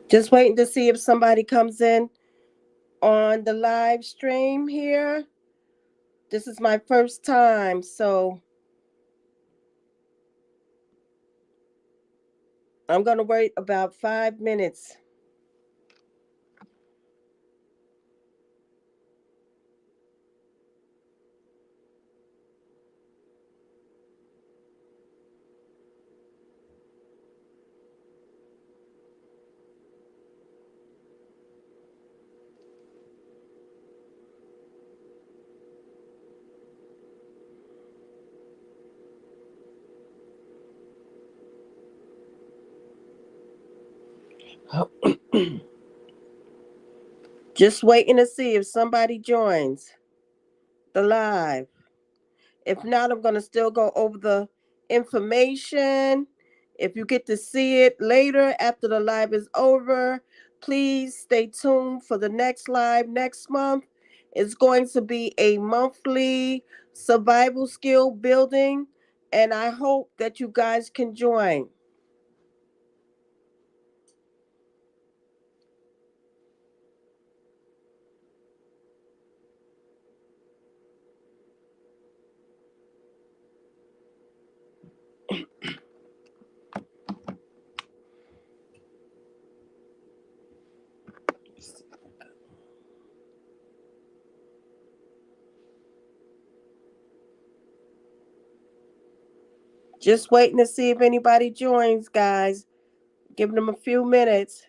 Just waiting to see if somebody comes in on the live stream here. This is my first time, so I'm going to wait about 5 minutes. Just waiting to see if somebody joins the live. If not, I'm going to still go over the information. If you get to see it later after the live is over, please stay tuned for the next live next month. It's going to be a monthly survival skill building, and I hope that you guys can join. Just waiting to see if anybody joins, guys. Giving them a few minutes.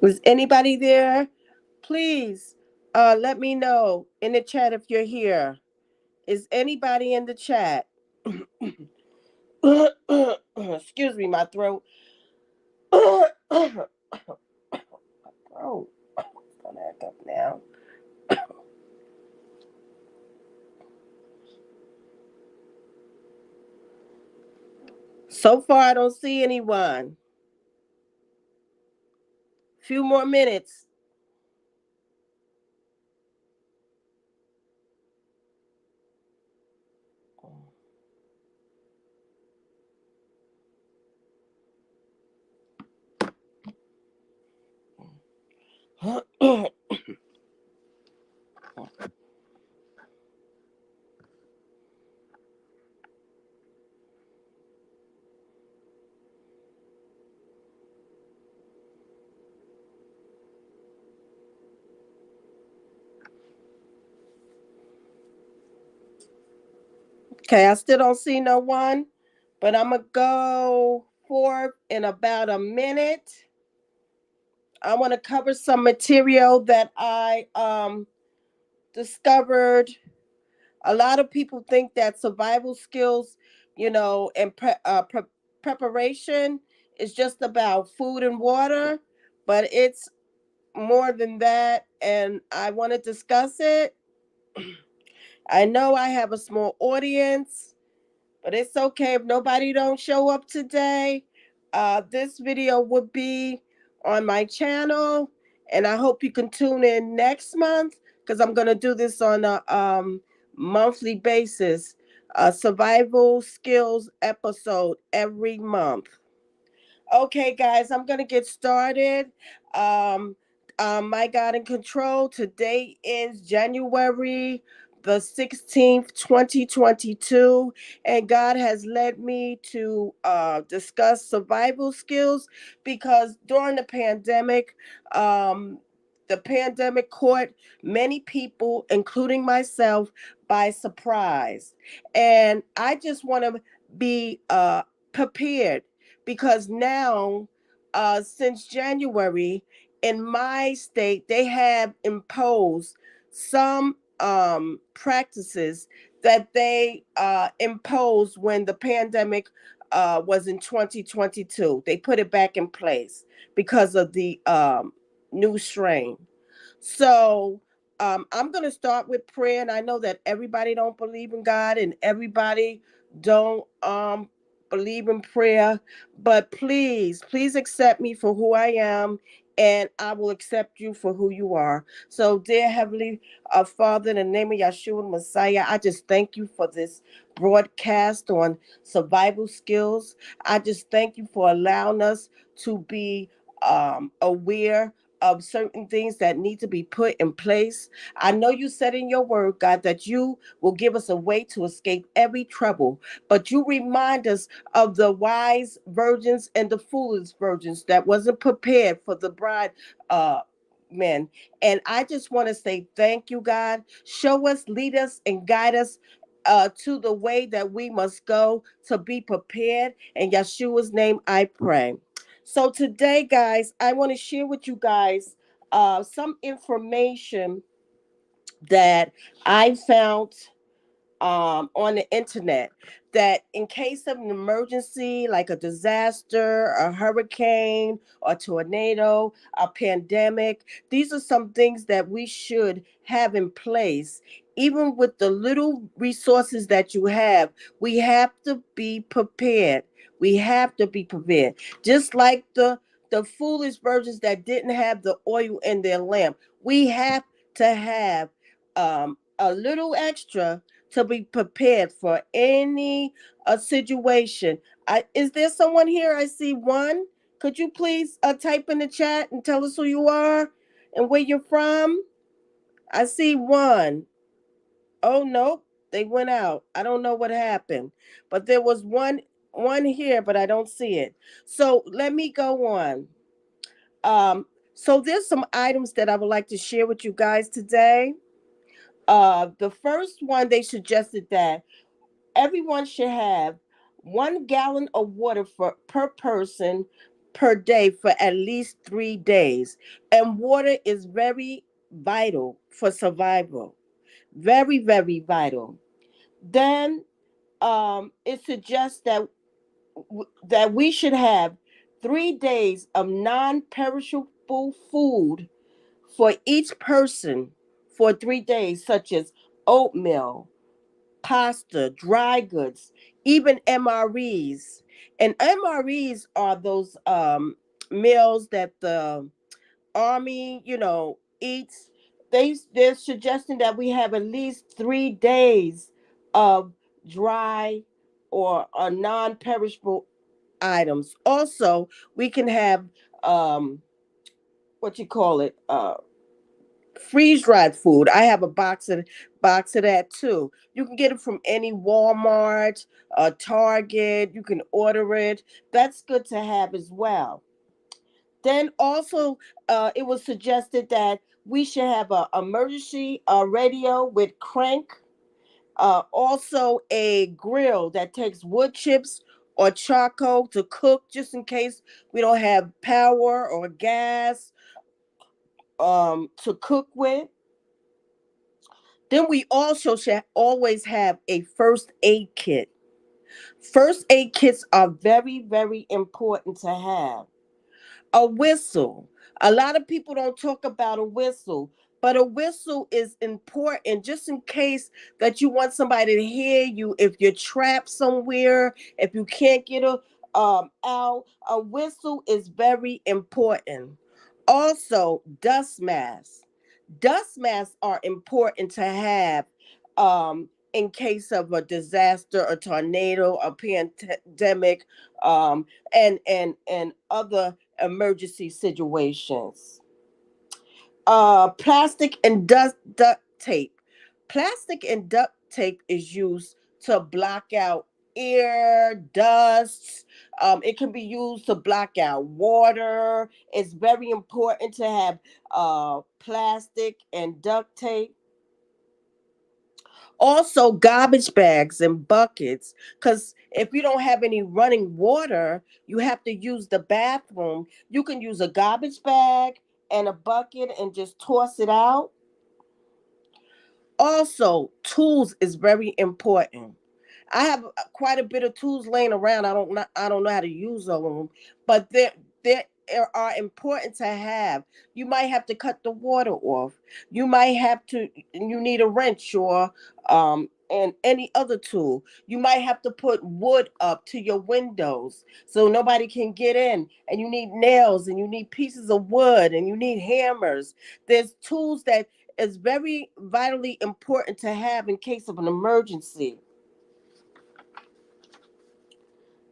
Is anybody there? Please let me know in the chat if you're here. Is anybody in the chat? Excuse me, my throat. Oh, gonna act up now. So far, I don't see anyone. Few more minutes. Okay, I still don't see no one, but I'm gonna go forth in about a minute. I want to cover some material that I discovered. A lot of people think that survival skills, and preparation is just about food and water, but it's more than that, and I want to discuss it. I know I have a small audience, but it's okay if nobody don't show up today. This video would be on my channel, and I hope you can tune in next month because I'm going to do this on a monthly basis. A survival skills episode every month. Okay, guys, I'm going to get started. Um, my God in Control. Today is January the 16th, 2022, and God has led me to discuss survival skills because during the pandemic, um, the pandemic caught many people, including myself, by surprise. And I just want to be prepared, because now, since January, in my state, they have imposed some practices that they imposed when the pandemic was in 2022. They put it back in place because of the new strain. So I'm going to start with prayer, and I know that everybody don't believe in God and everybody don't believe in prayer, but please accept me for who I am, and I will accept you for who you are. So, dear Heavenly Father, in the name of Yeshua Messiah, I just thank you for this broadcast on survival skills. I just thank you for allowing us to be aware of certain things that need to be put in place. I know you said in your word, God, that you will give us a way to escape every trouble, but you remind us of the wise virgins and the foolish virgins that wasn't prepared for the bride men. And I just want to say thank you, God. Show us, lead us, and guide us to the way that we must go to be prepared. In Yeshua's name I pray. So today, guys, I want to share with you guys some information that I found on the internet, that in case of an emergency like a disaster, a hurricane, a tornado, a pandemic, these are some things that we should have in place. Even with the little resources that you have, we have to be prepared. We have to be prepared. Just like the foolish virgins that didn't have the oil in their lamp, we have to have a little extra to be prepared for any situation. Is there someone here? I see one. Could you please type in the chat and tell us who you are and where you're from? I see one. Oh no, they went out. I don't know what happened, but there was one here, but I don't see it. So let me go on. So there's some items that I would like to share with you guys today. The first one, they suggested that everyone should have 1 gallon of water per person per day for at least 3 days. And water is very vital for survival. Very, very vital. Then it suggests that we should have 3 days of non-perishable food for each person for 3 days, such as oatmeal, pasta, dry goods, even MREs. And MREs are those meals that the army, eats. They're suggesting that we have at least 3 days of dry or non-perishable items. Also, we can have what you call it, freeze dried food. I have a box of that too. You can get it from any Walmart, Target. You can order it. That's good to have as well. Then also, it was suggested that we should have a emergency radio with crank. Also, a grill that takes wood chips or charcoal to cook, just in case we don't have power or gas to cook with. Then we also should always have a first aid kit. First aid kits are very, very important to have. A whistle. A lot of people don't talk about a whistle, but a whistle is important just in case that you want somebody to hear you if you're trapped somewhere, if you can't get out. A whistle is very important. Also, dust masks. Dust masks are important to have in case of a disaster, a tornado, a pandemic, and other emergency situations. Plastic and duct tape. Plastic and duct tape is used to block out air, dust. It can be used to block out water. It's very important to have plastic and duct tape. Also, garbage bags and buckets, because if you don't have any running water, you have to use the bathroom. You can use a garbage bag and a bucket and just toss it out. Also, tools is very important. I have quite a bit of tools laying around. I don't know how to use them, but they are important to have. You might have to cut the water off. You might have to. You need a wrench or and any other tool. You might have to put wood up to your windows so nobody can get in. And you need nails and you need pieces of wood and you need hammers. There's tools that is very vitally important to have in case of an emergency.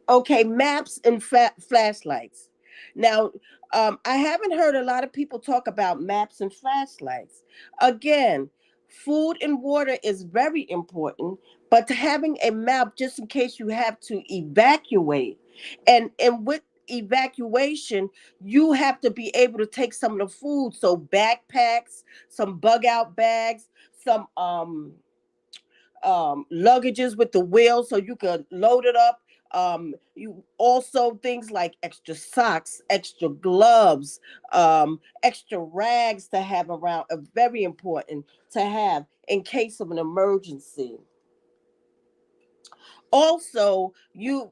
Okay, maps and flashlights. Now, I haven't heard a lot of people talk about maps and flashlights. Again, food and water is very important, but having a map just in case you have to evacuate, and with evacuation, you have to be able to take some of the food. So backpacks, some bug out bags, some luggages with the wheel so you could load it up. You also things like extra socks, extra gloves, extra rags to have around are very important to have in case of an emergency. Also, you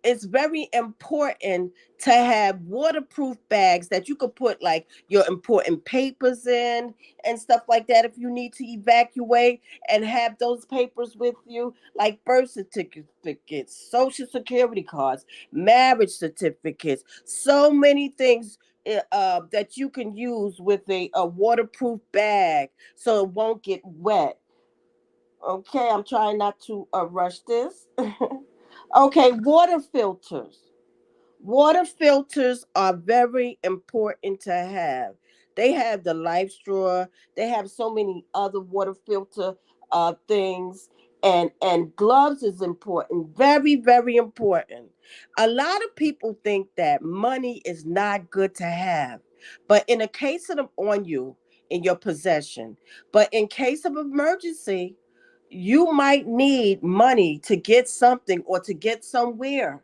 it's very important to have waterproof bags that you could put like your important papers in and stuff like that if you need to evacuate, and have those papers with you like birth certificates, social security cards, marriage certificates, so many things that you can use with a waterproof bag so it won't get wet. Okay, I'm trying not to rush this. Okay, water filters. Water filters are very important to have. They have the life straw. They have so many other water filter things, and gloves is important. Very very important. A lot of people think that money is not good to have, but in a case of them on you in your possession, but in case of emergency, you might need money to get something or to get somewhere.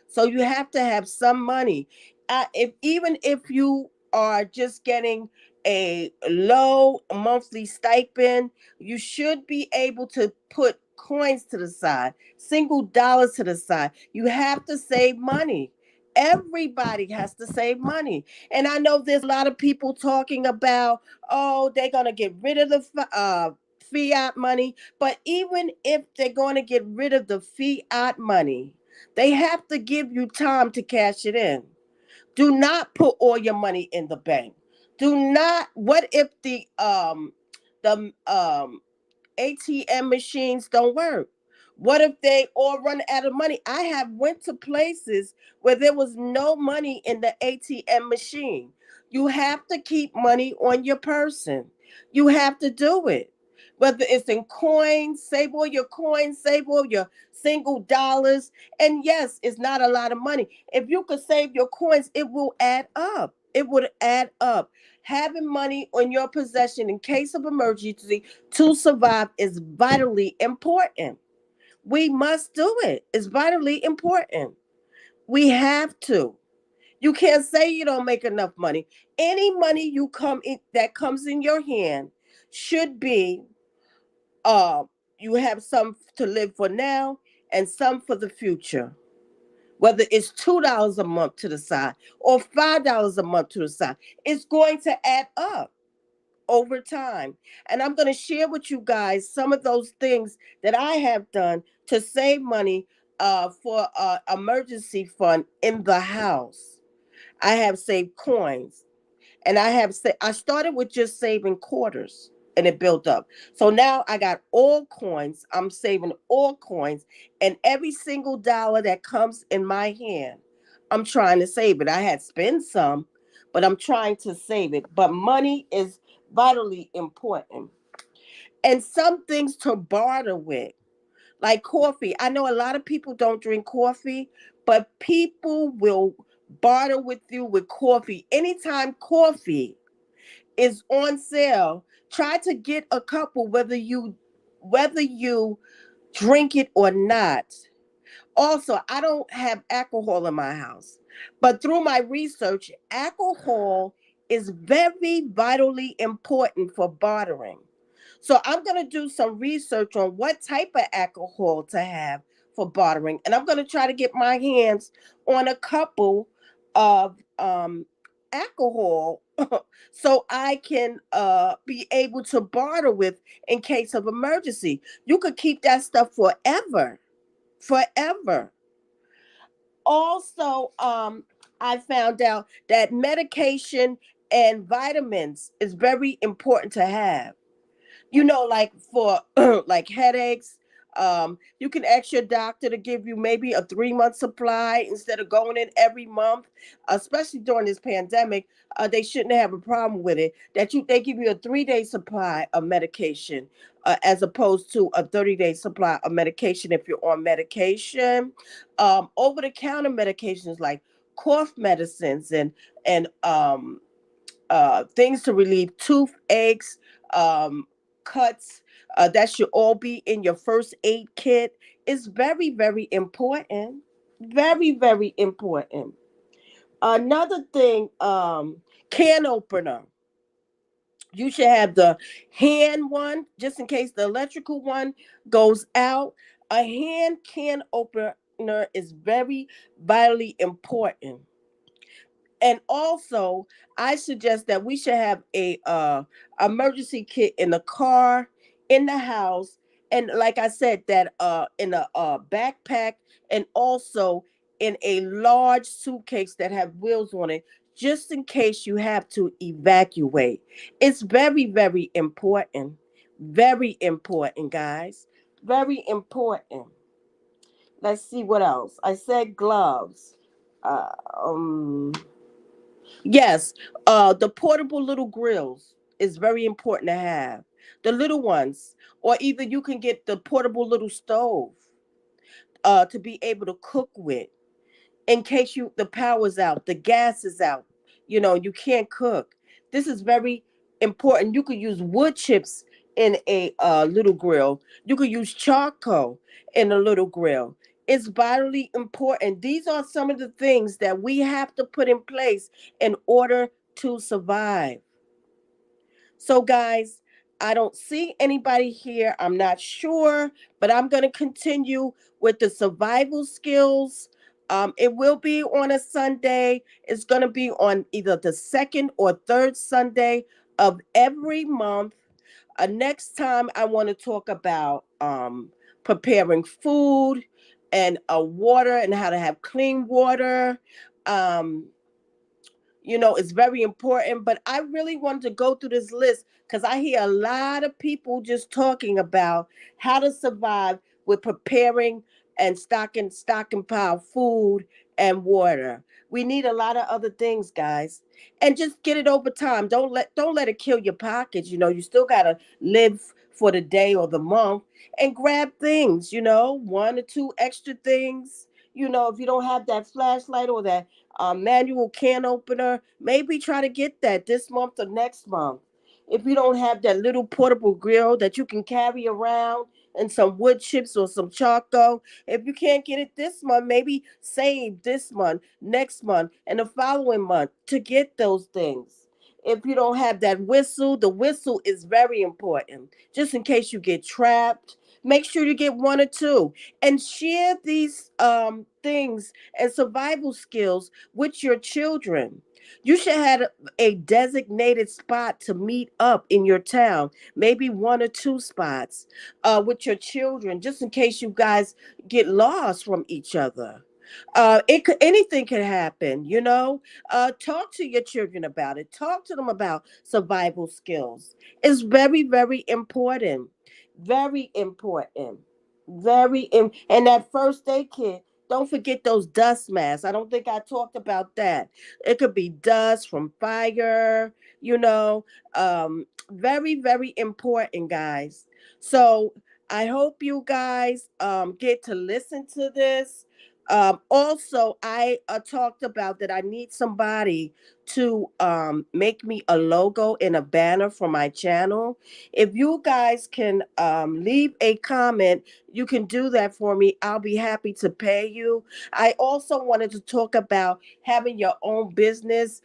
So you have to have some money. If even if you are just getting a low monthly stipend, you should be able to put coins to the side, single dollars to the side. You have to save money. Everybody has to save money. And I know there's a lot of people talking about, oh, they're going to get rid of the fiat money. But even if they're going to get rid of the fiat money, they have to give you time to cash it in. Do not put all your money in the bank. Do not. What if the ATM machines don't work? What if they all run out of money? I have went to places where there was no money in the ATM machine. You have to keep money on your person. You have to do it. Whether it's in coins, save all your coins, save all your single dollars. And yes, it's not a lot of money. If you could save your coins, it will add up. It would add up. Having money on your possession in case of emergency to survive is vitally important. We must do it. It's vitally important. We have to. You can't say you don't make enough money. Any money you come in that comes in your hand should be uh you have some to live for now and some for the future. Whether it's $2 a month to the side or $5 a month to the side, it's going to add up over time. And I'm going to share with you guys some of those things that I have done to save money for emergency fund in the house. I have saved coins, and I started with just saving quarters, and it built up. So now I got all coins. I'm saving all coins, and every single dollar that comes in my hand, I'm trying to save it. I had spent some, but I'm trying to save it. But money is vitally important. And some things to barter with. Like coffee. I know a lot of people don't drink coffee, but people will barter with you with coffee. Anytime coffee is on sale, try to get a couple whether you drink it or not. Also, I don't have alcohol in my house, but through my research, alcohol is very vitally important for bartering. So I'm going to do some research on what type of alcohol to have for bartering, and I'm going to try to get my hands on a couple of alcohol so I can be able to barter with in case of emergency. You could keep that stuff forever, forever. Also, I found out that medication and vitamins is very important to have. Like for like headaches, you can ask your doctor to give you maybe a 3 month supply instead of going in every month. Especially during this pandemic, they shouldn't have a problem with it. They give you a 3 day supply of medication, as opposed to a 30-day supply of medication if you're on medication. Over the counter medications like cough medicines and things to relieve toothaches, cuts. That should all be in your first aid kit. It's very, very important. Very, very important. Another thing, can opener. You should have the hand one just in case the electrical one goes out. A hand can opener is very vitally important. And also, I suggest that we should have a emergency kit in the car, in the house, and like I said, that in a backpack, and also in a large suitcase that have wheels on it, just in case you have to evacuate. It's very, very important. Very important, guys. Very important. Let's see what else. I said gloves. Uh, um, Yes, the portable little grills is very important to have. The little ones, or either you can get the portable little stove to be able to cook with in case the power's out, the gas is out, you can't cook. This is very important. You could use wood chips in a little grill. You could use charcoal in a little grill. It's vitally important. These are some of the things that we have to put in place in order to survive. So, guys, I don't see anybody here. I'm not sure, but I'm going to continue with the survival skills. It will be on a Sunday. It's going to be on either the second or third Sunday of every month. Next time, I want to talk about preparing food and water and how to have clean water. Um, it's very important. But I really wanted to go through this list because I hear a lot of people just talking about how to survive with preparing and stocking pile food and water. We need a lot of other things, guys. And just get it over time. Don't let it kill your pockets. You still gotta live for the day or the month and grab things, one or two extra things. If you don't have that flashlight or that manual can opener. Maybe try to get that this month or next month. If you don't have that little portable grill that you can carry around and some wood chips or some charcoal, if you can't get it this month, maybe save this month, next month, and the following month to get those things. If you don't have that whistle, the whistle is very important. Just in case you get trapped, make sure you get one or two and share these things and survival skills with your children. You should have a designated spot to meet up in your town, maybe one or two spots with your children, just in case you guys get lost from each other. Anything can happen, talk to your children about it. Talk to them about survival skills. It's very, very important. Very important. And that first aid kit, don't forget those dust masks. I don't think I talked about that. It could be dust from fire, very, very important, guys. So I hope you guys get to listen to this. Also, I talked about that I need somebody to make me a logo and a banner for my channel. If you guys can leave a comment, you can do that for me. I'll be happy to pay you. I also wanted to talk about having your own business.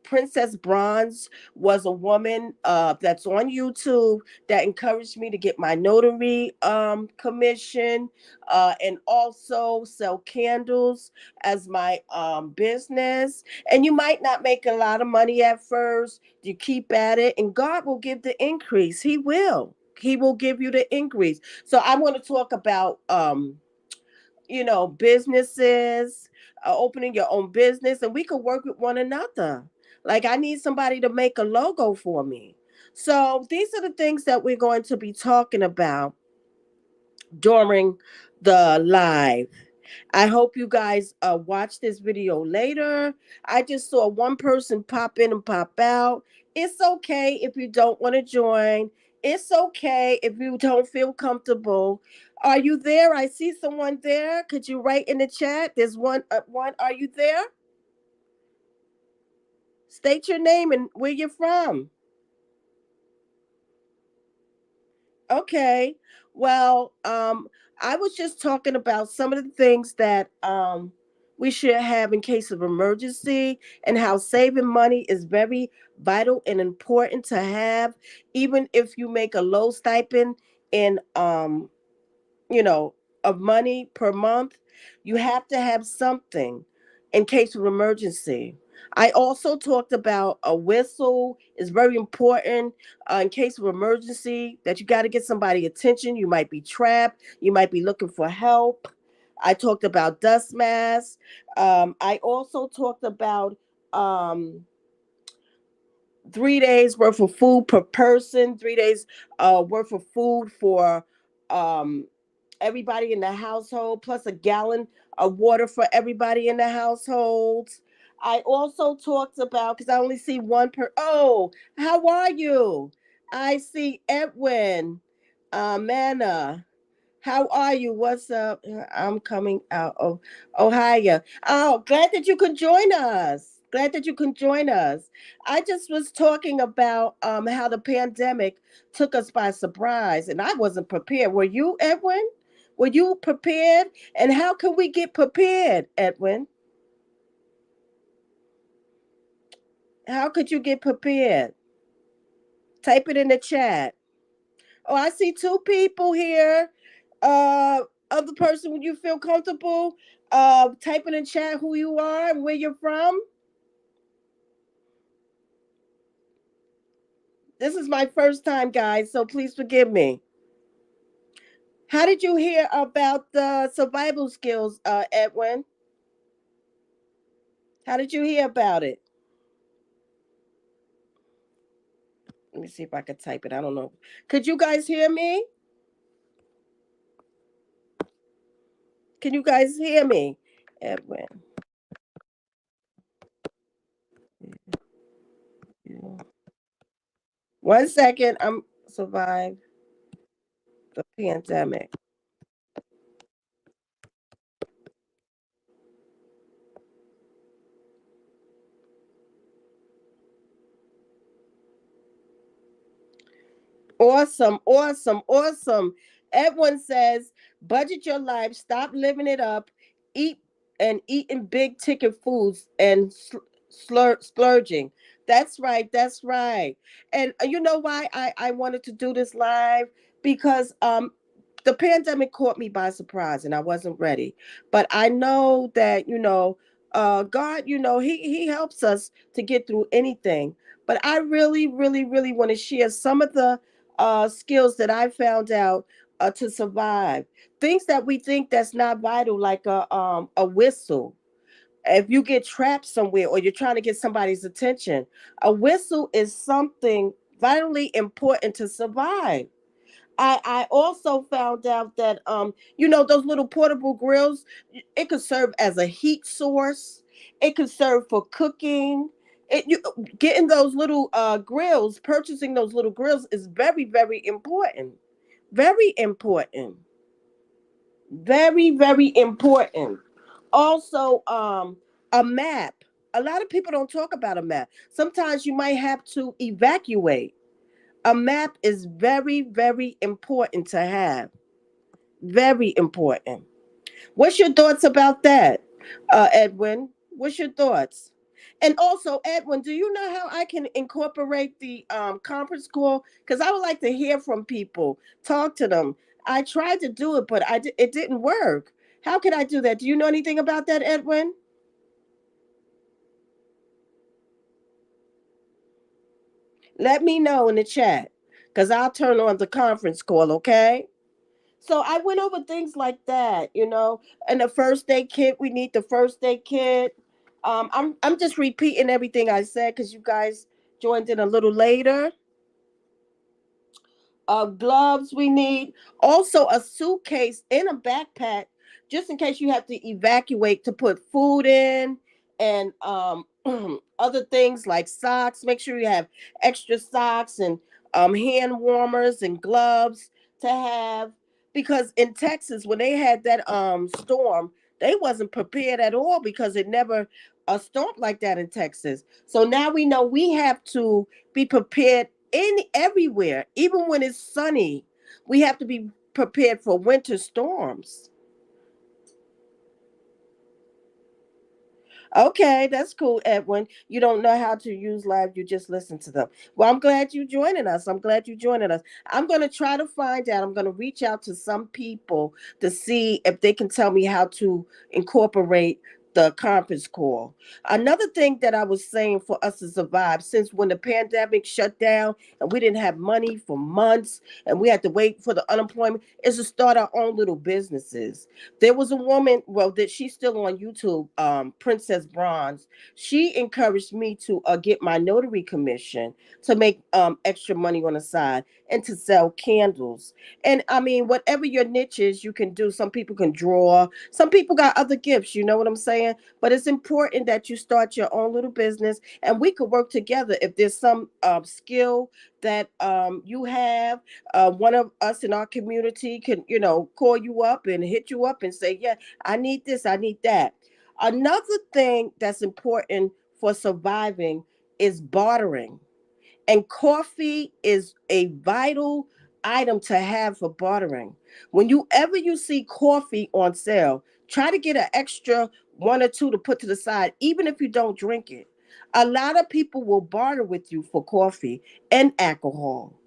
Princess Bronze was a woman that's on YouTube that encouraged me to get my notary commission, and also sell candles as my business. And you might not make a lot of money at first. You keep at it, and God will give the increase. He will. He will give you the increase. So I want to talk about businesses, opening your own business, and we could work with one another. Like, I need somebody to make a logo for me. So these are the things that we're going to be talking about during the live. I hope you guys watch this video later. I just saw one person pop in and pop out. It's okay if you don't want to join. It's okay if you don't feel comfortable. Are you there? I see someone there. Could you write in the chat? There's one. One. Are you there? State your name and where you're from. Okay. Well, I was just talking about some of the things that we should have in case of emergency, and how saving money is very vital and important to have, even if you make a low stipend in you know, of money per month. You have to have something in case of emergency. I also talked about a whistle is very important in case of emergency, that you got to get somebody attention. You might be trapped. You might be looking for help. I talked about dust masks. I also talked about 3 days worth of food per person, 3 days worth of food for um, everybody in the household, plus a gallon of water for everybody in the household. I also talked about, because I only see one per. Oh, how are you? I see Edwin, Manna. How are you? What's up? I'm coming out of Ohio. Oh, glad that you could join us. Glad that you could join us. I just was talking about how the pandemic took us by surprise, and I wasn't prepared. Were you, Edwin? Were you prepared? And how can we get prepared, Edwin? How could you get prepared? Type it in the chat. Oh, I see two people here. Other person, would you feel comfortable type in the chat who you are and where you're from? This is my first time, guys, so please forgive me. How did you hear about the survival skills, Edwin? How did you hear about it? Let me see if I could type it. I don't know. Could you guys hear me? Can you guys hear me? Edwin. 1 second. I'm survive the pandemic. Awesome, awesome, awesome. Everyone says, budget your life, stop living it up, eat and eating big ticket foods and splurging. That's right, that's right. And you know why I wanted to do this live? Because the pandemic caught me by surprise and I wasn't ready. But I know that, God, he helps us to get through anything. But I really, really, really want to share some of the skills that I found out to survive. Things that we think that's not vital, like a whistle. If you get trapped somewhere or you're trying to get somebody's attention, a whistle is something vitally important to survive. I also found out that those little portable grills, it could serve as a heat source. It could serve for cooking. Getting those little grills, purchasing those little grills is very, very important. Very important. Very, very important. Also, a map. A lot of people don't talk about a map. Sometimes you might have to evacuate. A map is very, very important to have. Very important. What's your thoughts about that, Edwin? What's your thoughts? And also, Edwin, do you know how I can incorporate the conference call? Because I would like to hear from people, talk to them. I tried to do it, but it didn't work. How could I do that? Do you know anything about that, Edwin? Let me know in the chat, because I'll turn on the conference call, okay? So I went over things like that, And the first aid kit, we need the first aid kit. I'm just repeating everything I said because you guys joined in a little later. Gloves we need. Also a suitcase and a backpack, just in case you have to evacuate to put food in and other things like socks. Make sure you have extra socks and hand warmers and gloves to have, because in Texas when they had that storm, they wasn't prepared at all because it never a storm like that in Texas. So now we know we have to be prepared in everywhere, even when it's sunny. We have to be prepared for winter storms. Okay, that's cool, Edwin. You don't know how to use live, you just listen to them. Well, I'm glad you joining us. I'm glad you joining us. I'm going to try to find out. I'm going to reach out to some people to see if they can tell me how to incorporate the conference call. Another thing that I was saying for us to survive, since when the pandemic shut down and we didn't have money for months and we had to wait for the unemployment, is to start our own little businesses. There was a woman, well, that she's still on YouTube, Princess Bronze. She encouraged me to get my notary commission to make extra money on the side and to sell candles. And I mean, whatever your niche is, you can do. Some people can draw. Some people got other gifts. You know what I'm saying? But it's important that you start your own little business, and we could work together. If there's some skill that you have, one of us in our community can, call you up and hit you up and say, yeah, I need this, I need that. Another thing that's important for surviving is bartering. And coffee is a vital item to have for bartering. When you see coffee on sale, try to get an extra one or two to put to the side, even if you don't drink it. A lot of people will barter with you for coffee and alcohol.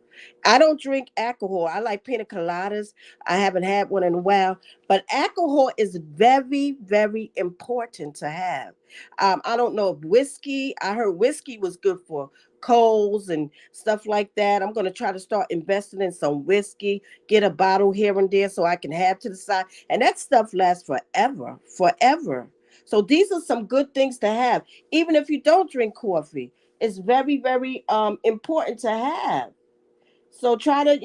I don't drink alcohol. I like pina coladas. I haven't had one in a while, but alcohol is very, very important to have. I don't know if whiskey. I heard whiskey was good for colds and stuff like that. I'm going to try to start investing in some whiskey, get a bottle here and there so I can have to the side. And that stuff lasts forever, forever. So these are some good things to have. Even if you don't drink coffee, it's very, very important to have. So try to,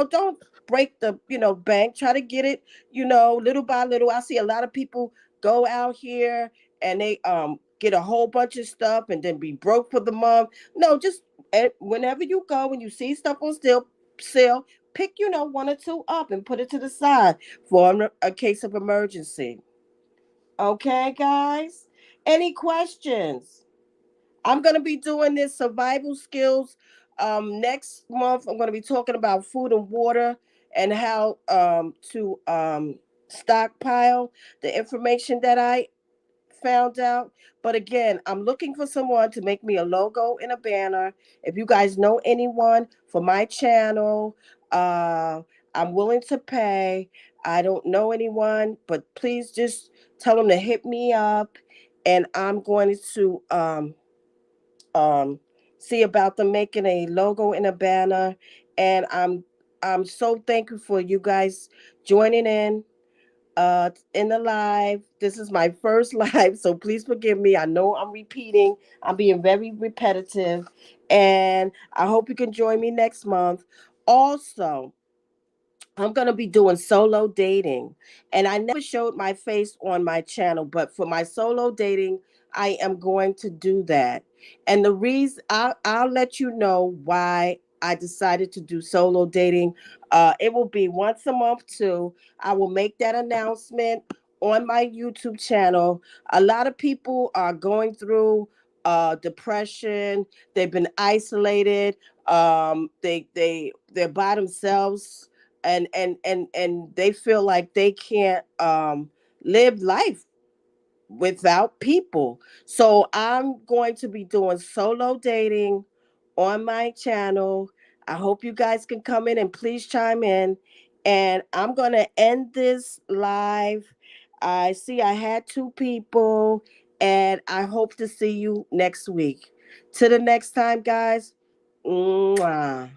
don't break the, bank. Try to get it, little by little. I see a lot of people go out here and they get a whole bunch of stuff and then be broke for the month. No, just whenever you go and you see stuff on sale, pick, one or two up and put it to the side for a case of emergency. Okay, guys? Any questions? I'm going to be doing this survival skills next month. I'm going to be talking about food and water and how to stockpile the information that I found out. But again, I'm looking for someone to make me a logo and a banner. If you guys know anyone for my channel, I'm willing to pay. I don't know anyone, but please just tell them to hit me up, and I'm going to um, see about them making a logo and a banner. And I'm so thankful for you guys joining in the live. This is my first live, so please forgive me. I know I'm repeating. I'm being very repetitive, and I hope you can join me next month. Also, I'm going to be doing solo dating. And I never showed my face on my channel, but for my solo dating, I am going to do that. And the reason I'll let you know why I decided to do solo dating. It will be once a month too. I will make that announcement on my YouTube channel. A lot of people are going through depression. They've been isolated. They're by themselves, and they feel like they can't live life without people. So I'm going to be doing solo dating on my channel. I hope you guys can come in and please chime in. And I'm going to end this live. I see I had two people, and I hope to see you next week. Till the next time, guys. Mwah.